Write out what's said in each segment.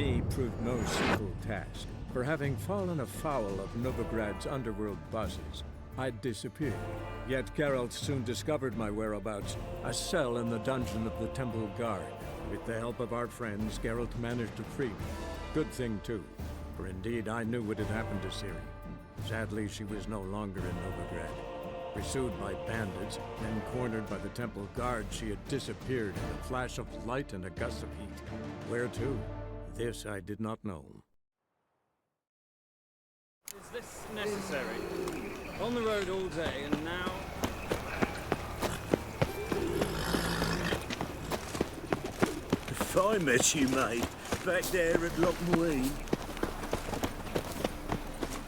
me proved no simple task. For having fallen afoul of Novigrad's underworld bosses, I'd disappeared. Yet Geralt soon discovered my whereabouts, a cell in the dungeon of the Temple Guard. With the help of our friends, Geralt managed to free me. Good thing, too, for indeed I knew what had happened to Ciri. Sadly, she was no longer in Novigrad. Pursued by bandits, then cornered by the Temple Guard, she had disappeared in a flash of light and a gust of heat. Where to? This I did not know. Is this necessary? On the road all day, and now... If I met you, mate, back there at Lochmuine.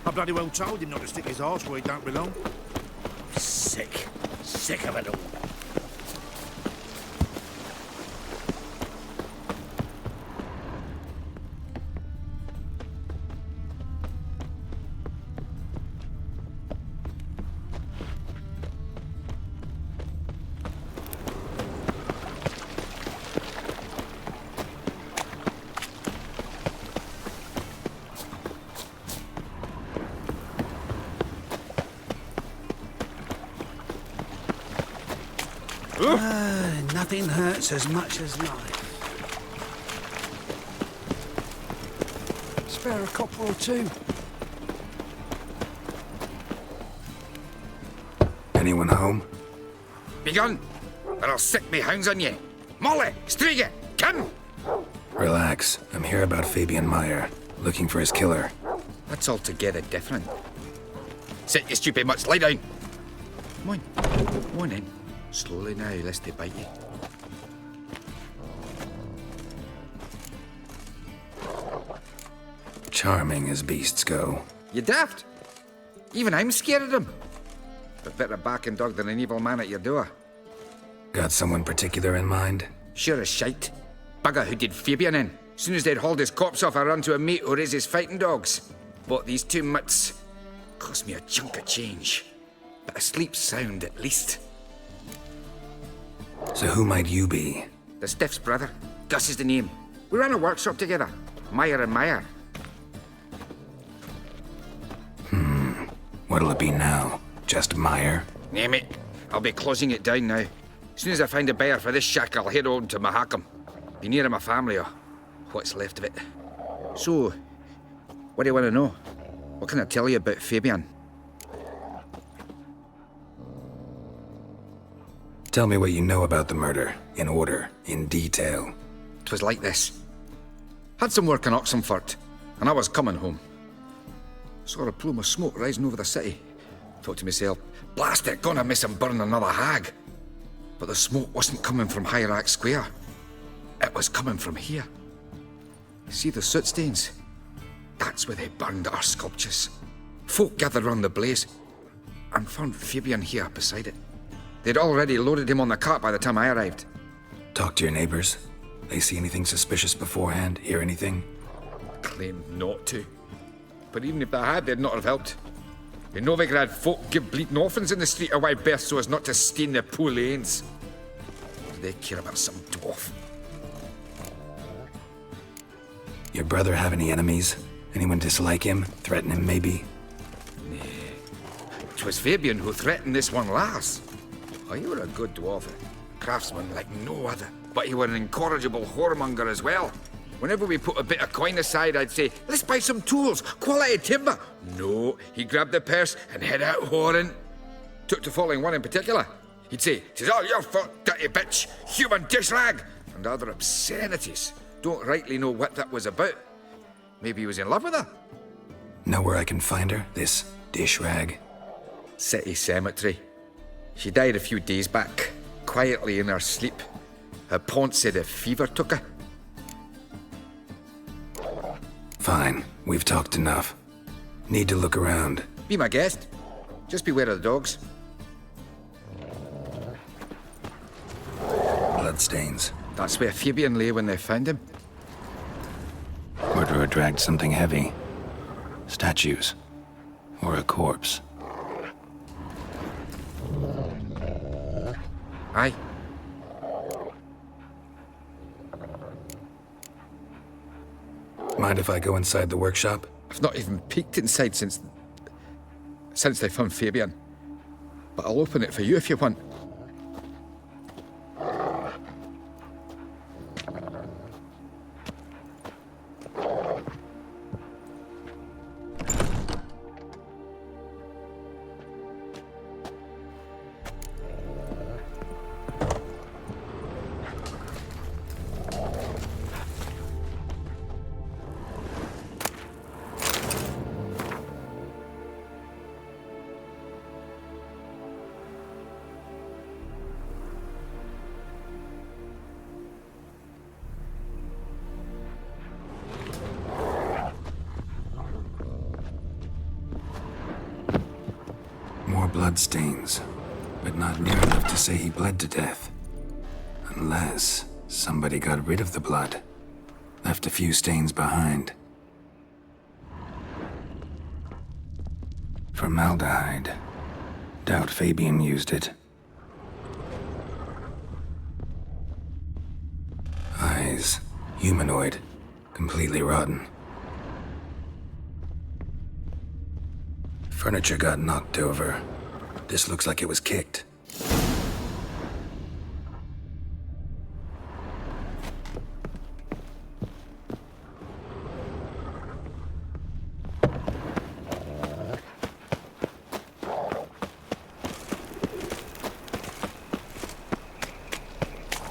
I bloody well told him not to stick his arse where he don't belong. Sick. Sick of it all. Nothing hurts as much as life. Spare a copper or two. Anyone home? Begone, or I'll set me hounds on ye. Molly, Striga, come! Relax. I'm here about Fabian Meyer, looking for his killer. That's altogether different. Sit, you stupid mutts, lie down. Come on in. Slowly now, lest they bite you. Charming as beasts go. You daft? Even I'm scared of them. But better back and dog than an evil man at your door. Got someone particular in mind? Sure as shite. Bugger who did Fabian in. Soon as they'd hauled his corpse off, I ran to a mate who raised his fighting dogs. Bought these two mutts. Cost me a chunk of change. But I sleep sound at least. So who might you be? The Stiff's brother. Gus is the name. We ran a workshop together. Meyer and Meyer. What'll it be now? Just Meyer? Name it. I'll be closing it down now. As soon as I find a buyer for this shack, I'll head on to Mahakam. Be near my family, or what's left of it. So, what do you want to know? What can I tell you about Fabian? Tell me what you know about the murder, in order, in detail. 'Twas like this. Had some work in Oxenfurt, and I was coming home. Saw a plume of smoke rising over the city. Thought to myself, blast it, gonna miss him burn another hag. But the smoke wasn't coming from Hierarch Square. It was coming from here. See the soot stains? That's where they burned our sculptures. Folk gathered round the blaze, and found Fabian here beside it. They'd already loaded him on the cart by the time I arrived. Talk to your neighbors. They see anything suspicious beforehand? Hear anything? Claimed not to. But even if they had, they'd not have helped. In Novigrad, folk give bleating orphans in the street a wide berth so as not to stain their poor lanes. What do they care about some dwarf? Your brother have any enemies? Anyone dislike him? Threaten him, maybe? 'Twas Fabian who threatened this one last. Oh, you were a good dwarf, a craftsman like no other. But you were an incorrigible whoremonger as well. Whenever we put a bit of coin aside, I'd say, let's buy some tools, quality timber. No, he grabbed the purse and head out whoring. Took to following one in particular. He'd say, 'tis all your fault, dirty bitch, human dish rag, and other obscenities. Don't rightly know what that was about. Maybe he was in love with her. Know where I can find her? This dish rag? City cemetery. She died a few days back, quietly in her sleep. Her pont said a fever took her. Fine. We've talked enough. Need to look around. Be my guest. Just beware of the dogs. Bloodstains. That's where Fabian lay when they found him. Murderer dragged something heavy. Statues. Or a corpse. Aye. Mind if I go inside the workshop? I've not even peeked inside since they found Fabian. But I'll open it for you if you want. More blood stains, but not near enough to say he bled to death. Unless somebody got rid of the blood, left a few stains behind. Formaldehyde. Doubt Fabian used it. Eyes. Humanoid. Completely rotten. Furniture got knocked over. This looks like it was kicked.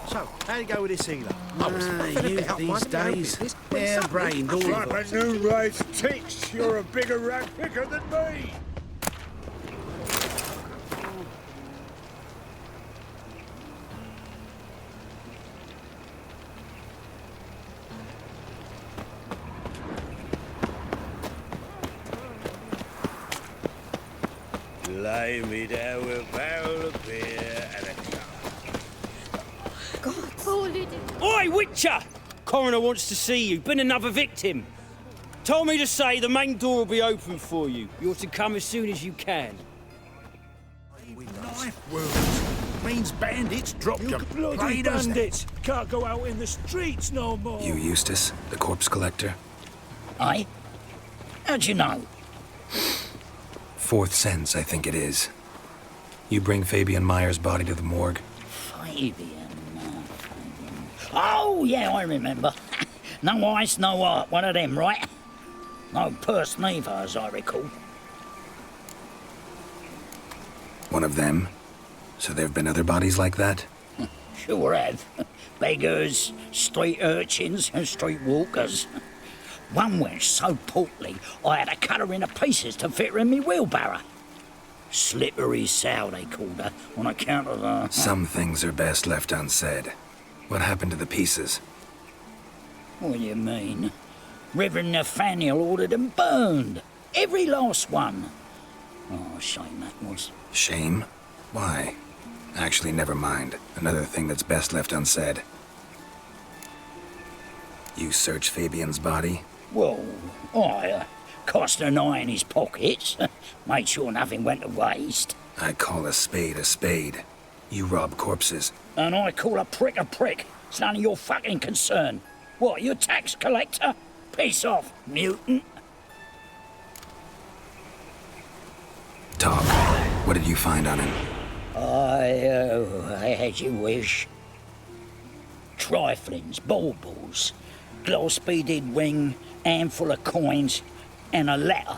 So, how you go with this healer? Youth these days, hair-brained all of Like them. the new race ticks, you're a bigger rat picker than me. Lay me down with a barrel of beer and a cup. Oi, Witcher! Coroner wants to see you. Been another victim. Told me to say the main door will be open for you. You're to come as soon as you can. Knife wounds. Means bandits dropped them. Bloody Plain as that. bandits! Can't go out in the streets no more. You Eustace, the corpse collector? Aye? How'd you know? Fourth sense, I think it is. You bring Fabian Meyer's body to the morgue? Fabian. Oh, yeah, I remember. No eyes, no heart, one of them, right? No purse neither, as I recall. One of them? So there've been other bodies like that? Sure have. Beggars, street urchins, and street walkers. One went so portly, I had to cut her into pieces to fit her in me wheelbarrow. Slippery sow, they called her, on account of the... Some things are best left unsaid. What happened to the pieces? What do you mean? Reverend Nathaniel ordered them burned. Every last one. Oh, shame that was. Shame? Why? Actually, never mind. Another thing that's best left unsaid. You search Fabian's body? Well, I cast an eye in his pockets. Made sure nothing went to waste. I call a spade a spade. You rob corpses. And I call a prick a prick. It's none of your fucking concern. What, you a tax collector? Piss off, mutant. Talk. What did you find on him? I had you wish. Triflings, baubles, gloss-beaded ring, handful of coins, and a letter.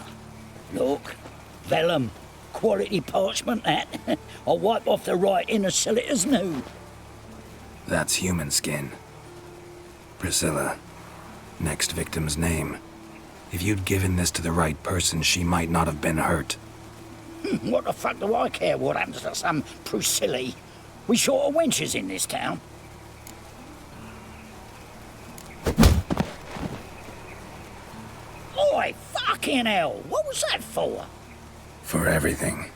Look, vellum, quality parchment, that. I'll wipe off the writing and sell it as new. That's human skin. Priscilla. Next victim's name. If you'd given this to the right person, she might not have been hurt. What the fuck do I care what happens to some Priscilla? We short of wenches in this town. Oi, fucking hell! What was that for? For everything.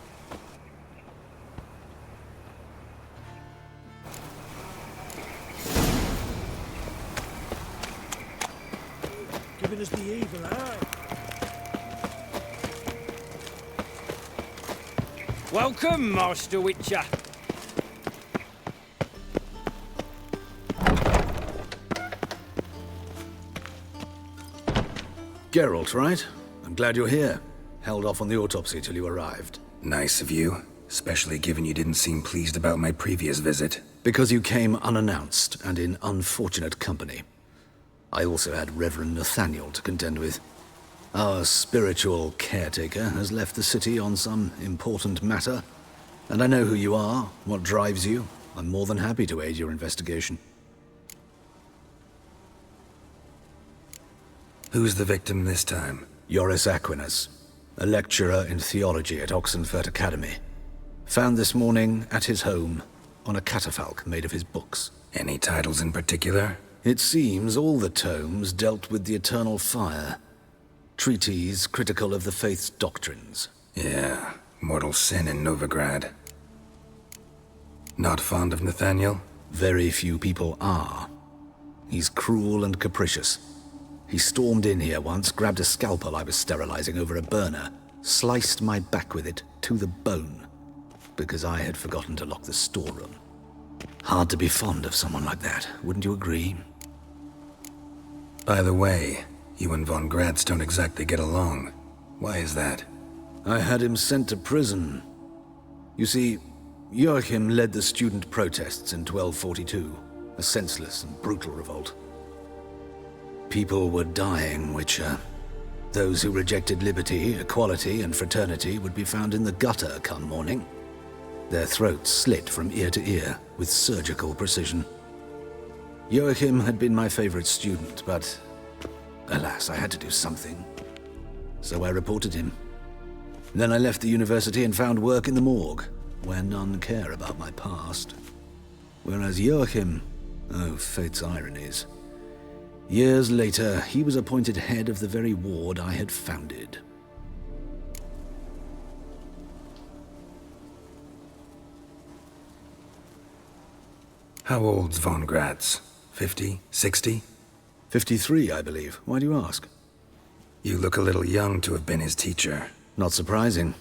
Giving us the evil eye. Welcome, Master Witcher. Geralt, right? I'm glad you're here. Held off on the autopsy till you arrived. Nice of you, especially given you didn't seem pleased about my previous visit. Because you came unannounced and in unfortunate company. I also had Reverend Nathaniel to contend with. Our spiritual caretaker has left the city on some important matter, and I know who you are, what drives you. I'm more than happy to aid your investigation. Who's the victim this time? Joris Aquinas, a lecturer in theology at Oxenfurt Academy. Found this morning at his home on a catafalque made of his books. Any titles in particular? It seems all the tomes dealt with the eternal fire. Treatises critical of the faith's doctrines. Yeah, mortal sin in Novigrad. Not fond of Nathaniel? Very few people are. He's cruel and capricious. He stormed in here once, grabbed a scalpel I was sterilizing over a burner, sliced my back with it to the bone, because I had forgotten to lock the storeroom. Hard to be fond of someone like that, wouldn't you agree? By the way, you and von Gratz don't exactly get along. Why is that? I had him sent to prison. You see, Joachim led the student protests in 1242, a senseless and brutal revolt. People were dying, Witcher. Those who rejected liberty, equality, and fraternity would be found in the gutter come morning. Their throats slit from ear to ear with surgical precision. Joachim had been my favorite student, but alas, I had to do something. So I reported him. Then I left the university and found work in the morgue, where none care about my past. Whereas Joachim, oh, fate's ironies. Years later, he was appointed head of the very ward I had founded. How old's von Gratz? 50? 60? 53, I believe. Why do you ask? You look a little young to have been his teacher. Not surprising.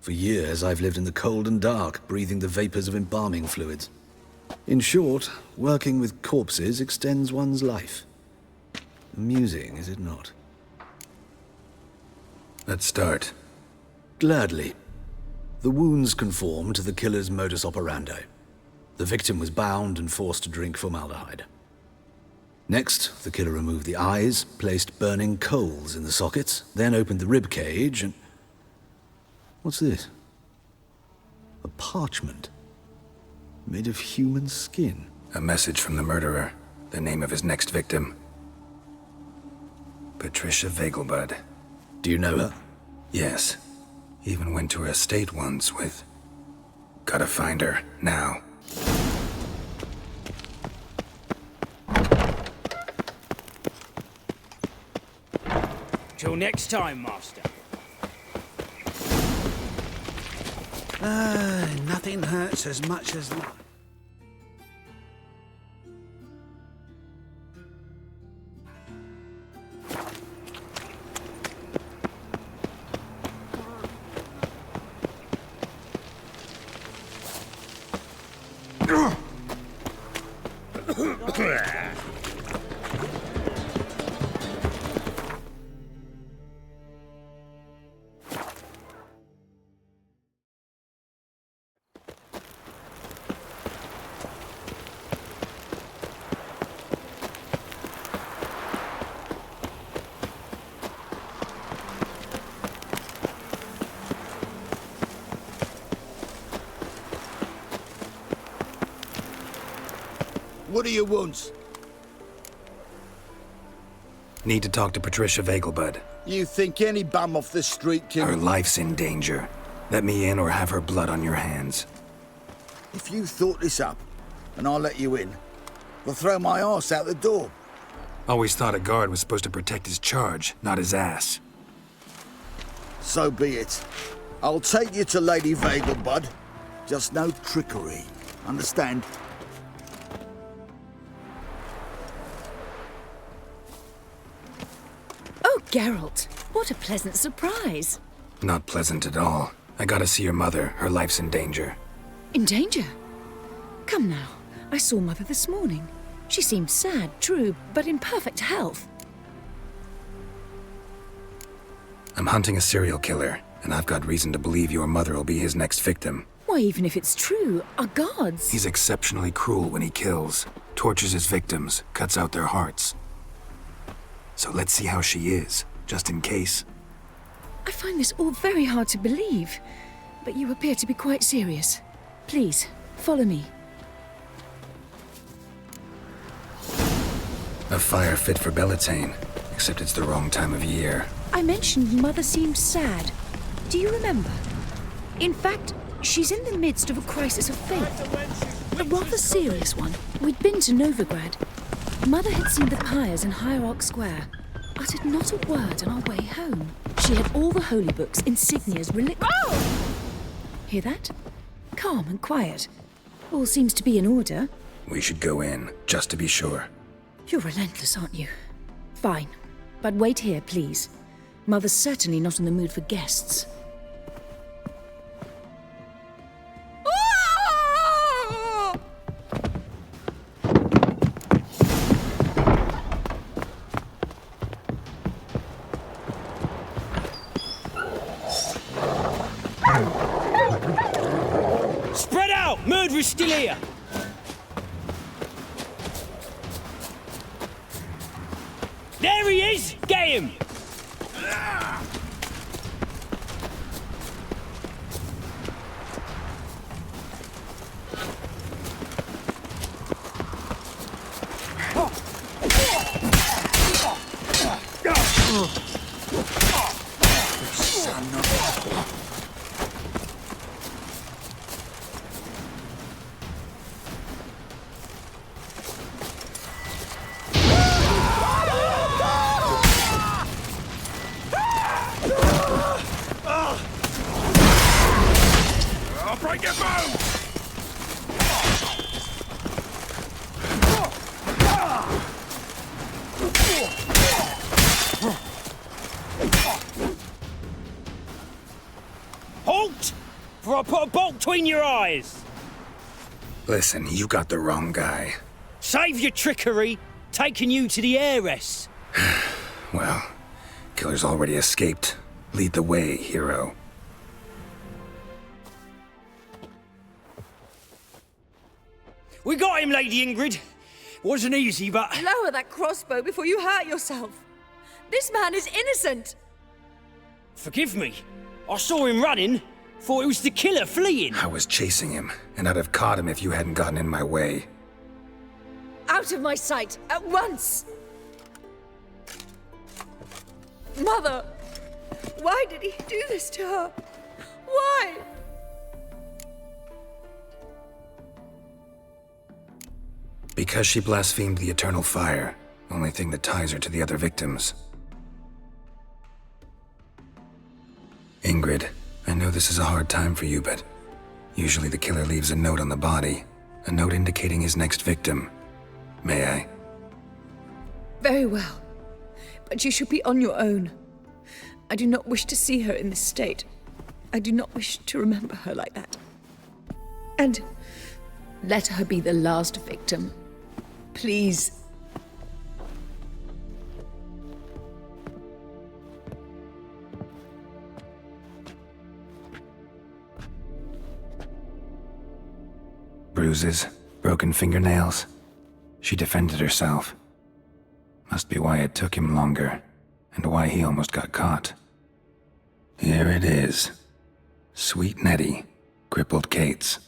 For years, I've lived in the cold and dark, breathing the vapors of embalming fluids. In short, working with corpses extends one's life. Amusing, is it not? Let's start. Gladly. The wounds conform to the killer's modus operandi. The victim was bound and forced to drink formaldehyde. Next, the killer removed the eyes, placed burning coals in the sockets, then opened the rib cage and... What's this? A parchment. Made of human skin. A message from the murderer. The name of his next victim. Patricia Vegelbud. Do you know her? Yes. Even went to her estate once with... Gotta find her, now. Till next time, Master. Nothing hurts as much as... What do you want? Need to talk to Patricia Vegelbud. You think any bum off the street can... Her life's in danger. Let me in or have her blood on your hands. If you thought this up, and I'll let you in, I'll throw my arse out the door. Always thought a guard was supposed to protect his charge, not his ass. So be it. I'll take you to Lady Vegelbud. Just no trickery. Understand? Oh, Geralt, what a pleasant surprise. Not pleasant at all. I gotta see your mother. Her life's in danger. In danger? Come now, I saw Mother this morning. She seemed sad, true, but in perfect health. I'm hunting a serial killer, and I've got reason to believe your mother will be his next victim. Why, even if it's true, our guards... He's exceptionally cruel when he kills, tortures his victims, cuts out their hearts. So let's see how she is, just in case. I find this all very hard to believe, but you appear to be quite serious. Please, follow me. A fire fit for Bellatane, except it's the wrong time of year. I mentioned Mother seemed sad. Do you remember? In fact, she's in the midst of a crisis of faith. A rather serious one. We'd been to Novigrad. Mother had seen the pyres in Hierarch Square, uttered not a word on our way home. She had all the holy books, insignias, Oh! Hear that? Calm and quiet. All seems to be in order. We should go in, just to be sure. You're relentless, aren't you? Fine. But wait here, please. Mother's certainly not in the mood for guests. Spread out! Murderer's still here! There he is! Get him! Break your bones! Halt! For I put a bolt between your eyes! Listen, you got the wrong guy. Save your trickery, taking you to the heiress. Well, killer's already escaped. Lead the way, hero. We got him, Lady Ingrid. Wasn't easy, but... Lower that crossbow before you hurt yourself. This man is innocent. Forgive me. I saw him running. Thought it was the killer fleeing. I was chasing him, and I'd have caught him if you hadn't gotten in my way. Out of my sight, at once! Mother! Why did he do this to her? Why? Because she blasphemed the eternal fire, only thing that ties her to the other victims. Ingrid, I know this is a hard time for you, but usually the killer leaves a note on the body, a note indicating his next victim. May I? Very well. But you should be on your own. I do not wish to see her in this state. I do not wish to remember her like that. And let her be the last victim. Please. Bruises, broken fingernails. She defended herself. Must be why it took him longer, and why he almost got caught. Here it is. Sweet Nettie, crippled Kate's.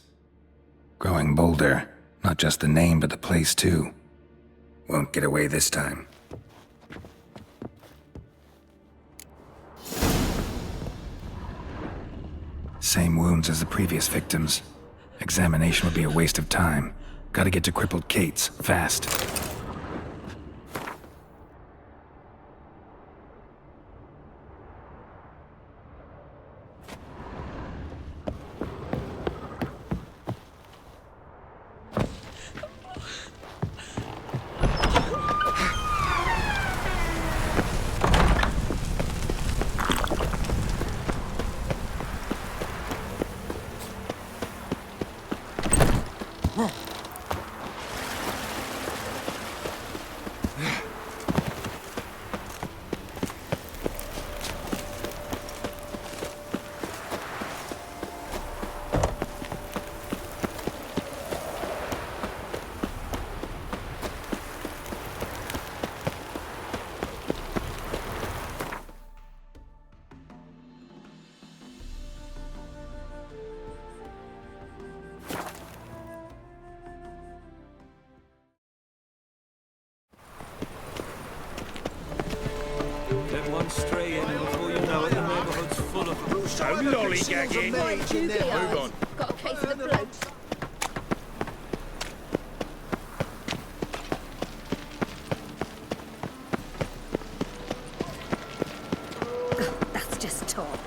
Growing bolder, not just the name but the place too. Won't get away this time. Same wounds as the previous victims. Examination would be a waste of time. Gotta get to crippled Kate's, fast. one stray in, and before you know it, the neighborhood's full of them. So lollygagging. Move on. Got a case of the blokes. That's just talk.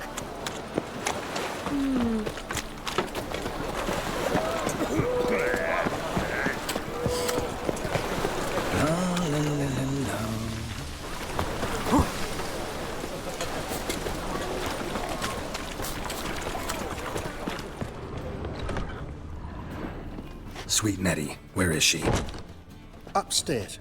Sweet Nettie, where is she? Upstairs.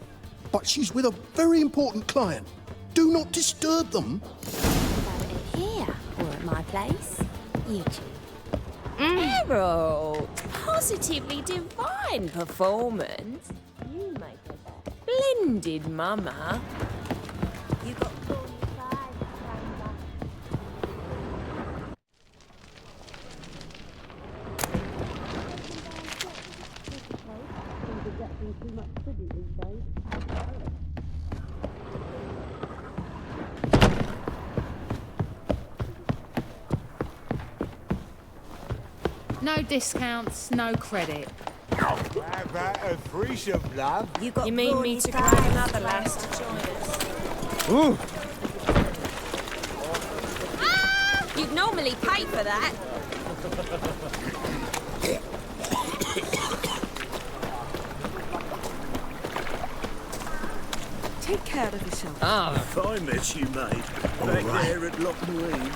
But she's with a very important client. Do not disturb them. About it here or at my place? You choose. Harold! Positively divine performance. You make it a splendid mama. You got 45 No discounts, no credit. How about a threesome, love? You mean me to grab another lass to join us? Ooh. You'd normally pay for that. Take care of yourself. Fine mess you made. Back there at Loch Marine.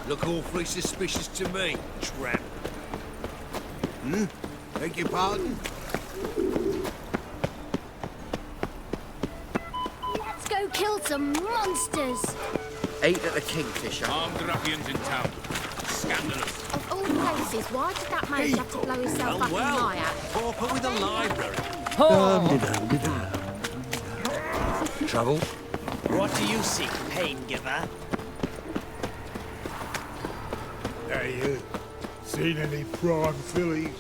Look awfully suspicious to me, tramp. Beg your pardon? Let's go kill some monsters. 8 at the Kingfisher. Armed ruffians in town. Scandalous. Of all places, why did that man have to blow himself up in my hat? Pauper with a library. Trouble? What do you seek, pain giver? Hey, you. Seen any prime fillies?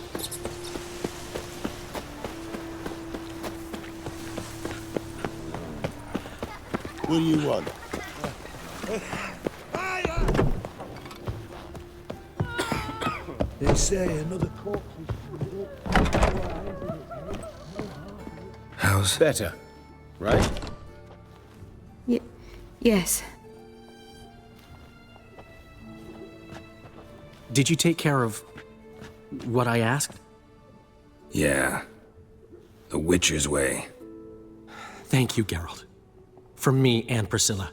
What do you want? They say another corpse How's Better, right? Yes. Did you take care of what I asked? Yeah. The Witcher's way. Thank you, Geralt. From me and Priscilla.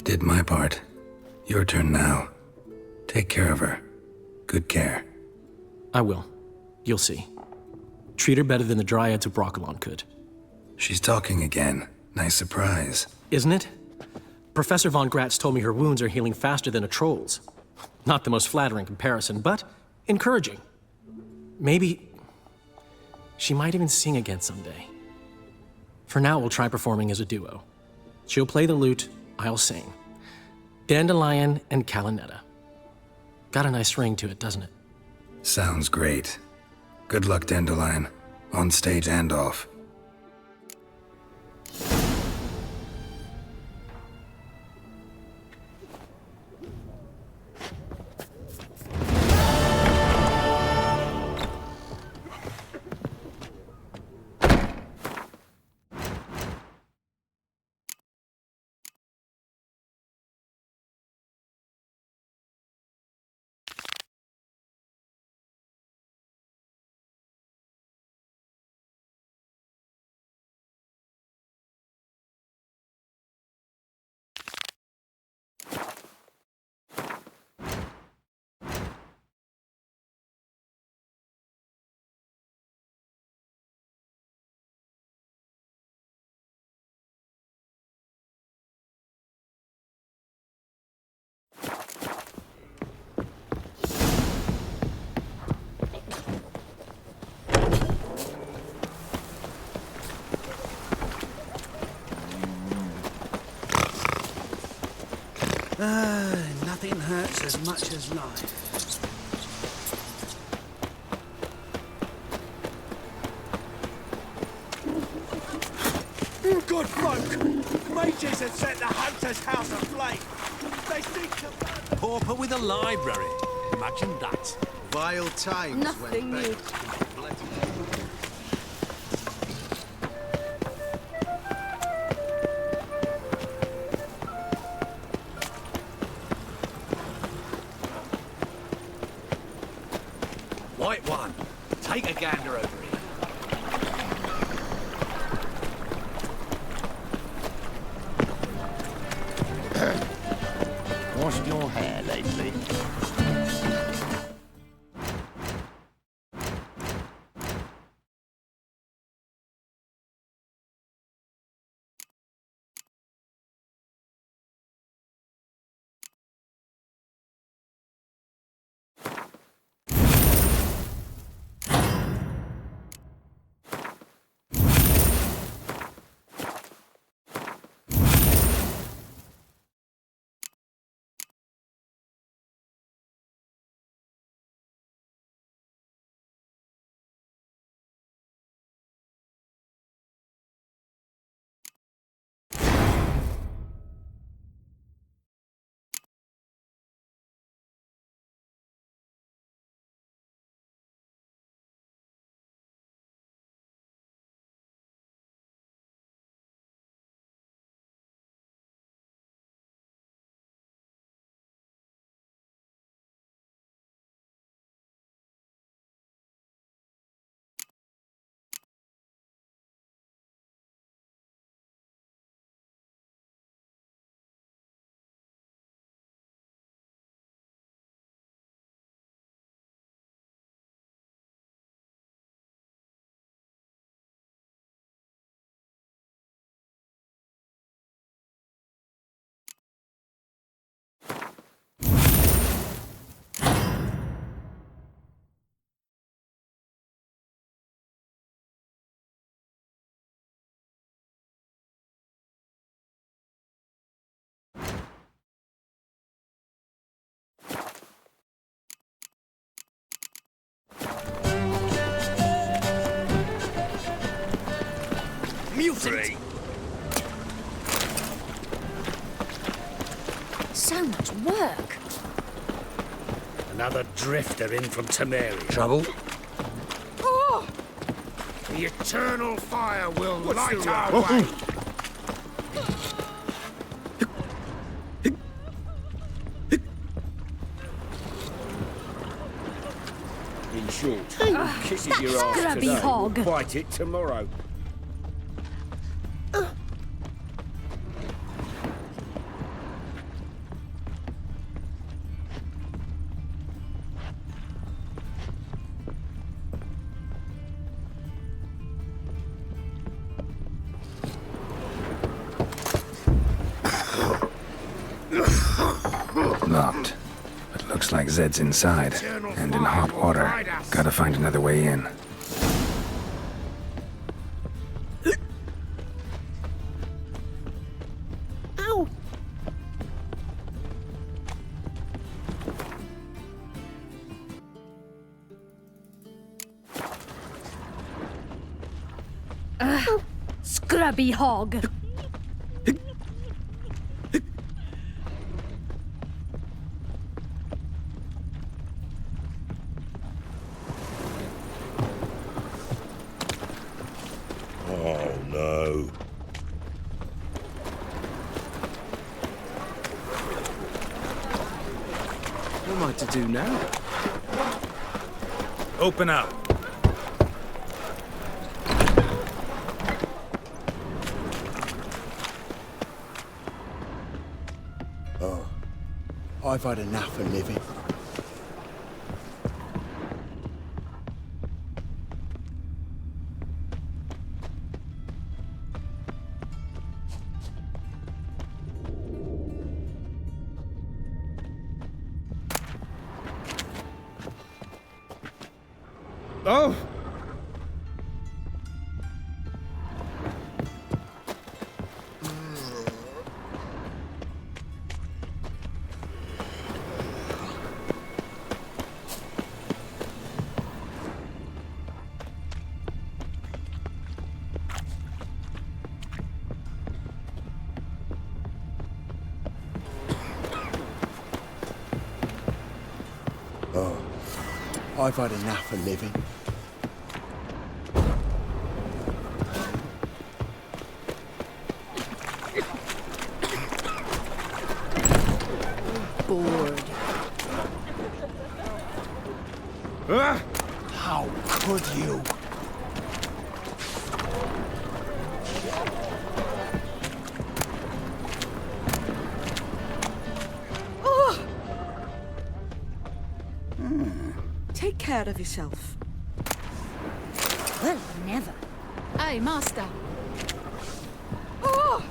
Did my part. Your turn now. Take care of her. Good care. I will. You'll see. Treat her better than the Dryads of Brokilon could. She's talking again. Nice surprise. Isn't it? Professor Von Gratz told me her wounds are healing faster than a troll's. Not the most flattering comparison, but encouraging. Maybe she might even sing again someday. For now, we'll try performing as a duo. She'll play the lute, I'll sing. Dandelion and Calinetta. Got a nice ring to it, doesn't it? Sounds great. Good luck, Dandelion. On stage and off. Nothing hurts as much as life. Good folk! Mages have set the Hunter's house aflame! They seek to... Pauper with a library. Imagine that. Vile times. Nothing new. White one, take a gander over here. Washed your hair lately? Mutant! So much work. Another drifter in from Temeria. Trouble? Oh! The eternal fire will light our way! In short, kisses your ass scrubby today, hog. will bite it tomorrow. Locked. But looks like Zed's inside. And in hot water. Gotta find another way in. Ow! Scrubby hog. Oh no. What am I to do now? Open up. Oh, I've had enough of living. Oh! I've had enough of living. Bored. How could you? Oh! Take care of yourself. Well, never. Hey, master. Oh!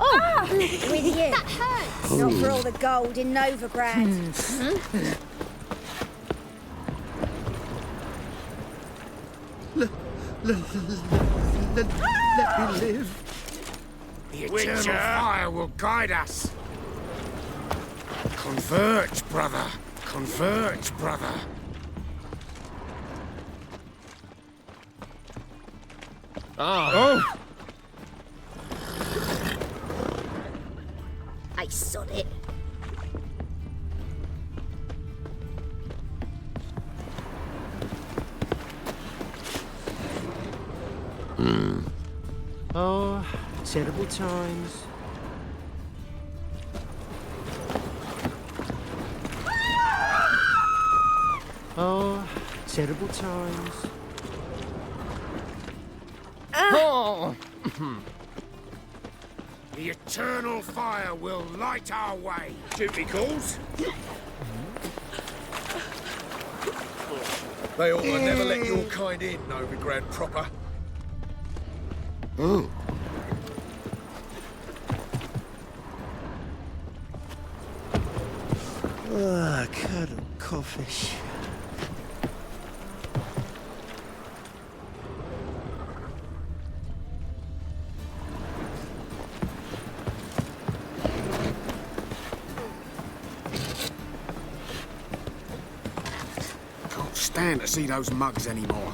Oh, with you. That hurts. Not for all the gold in Novigrad. Let me live. The eternal fire will guide us. Converge, brother. Converge, brother. Oh! I sod it. Oh, terrible times. Oh, terrible times. Oh! The eternal fire will light our way. Duty calls. They ought to never let your kind in, Novigrad proper. Oh. Ah, curdled codfish. Can't stand to see those mugs anymore.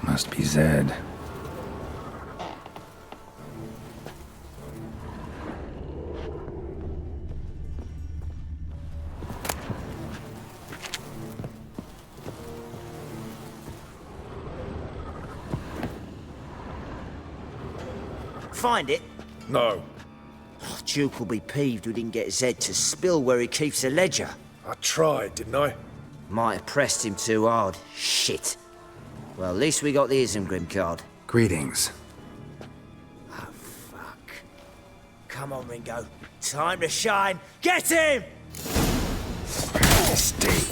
Must be Zed. Find it? No. Oh, Duke will be peeved we didn't get Zed to spill where he keeps the ledger. I tried, didn't I? Might have pressed him too hard. Shit. Well, at least we got the Isengrim card. Greetings. Oh, fuck. Come on, Ringo. Time to shine. Get him! Mistake.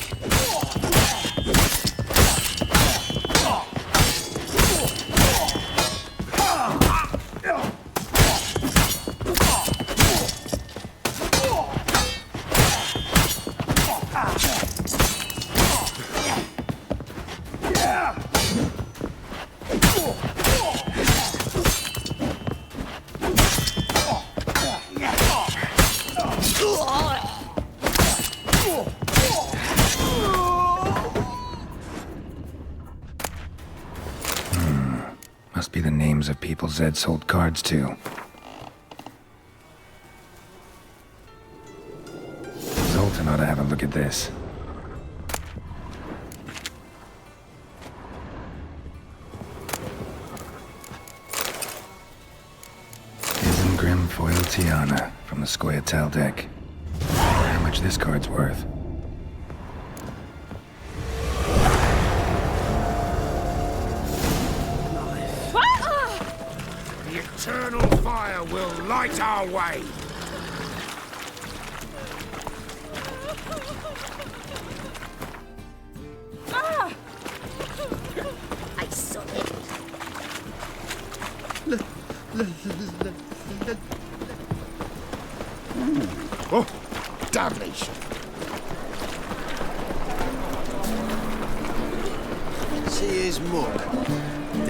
Must be the names of people Zed sold cards to. Zoltan ought to have a look at this. Isengrim Foil Tiana from the Scoia'tael deck. I wonder how much this card's worth. The eternal fire will light our way. I saw it. Oh, devilish. See his muck.